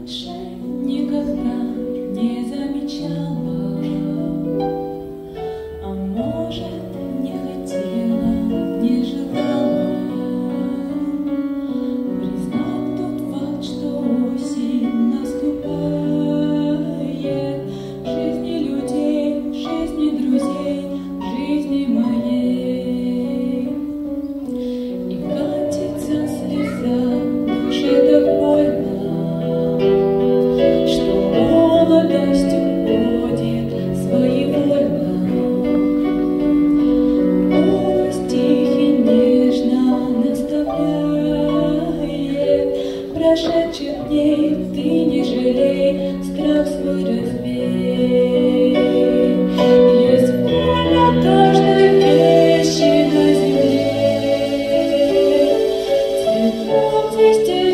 раньше никогда не замечала, а может, не хотела, не желала признать тот факт, что осень наступает в жизни людей, в жизни друзей, в жизни моей. И катится слеза, в душе так больно, молодость уходит своевольно. Пусть тихо, нежно наставляет прошедших дней, ты не жалей, страх свой развей. Есть больно каждой вещи на земле, цветов здесь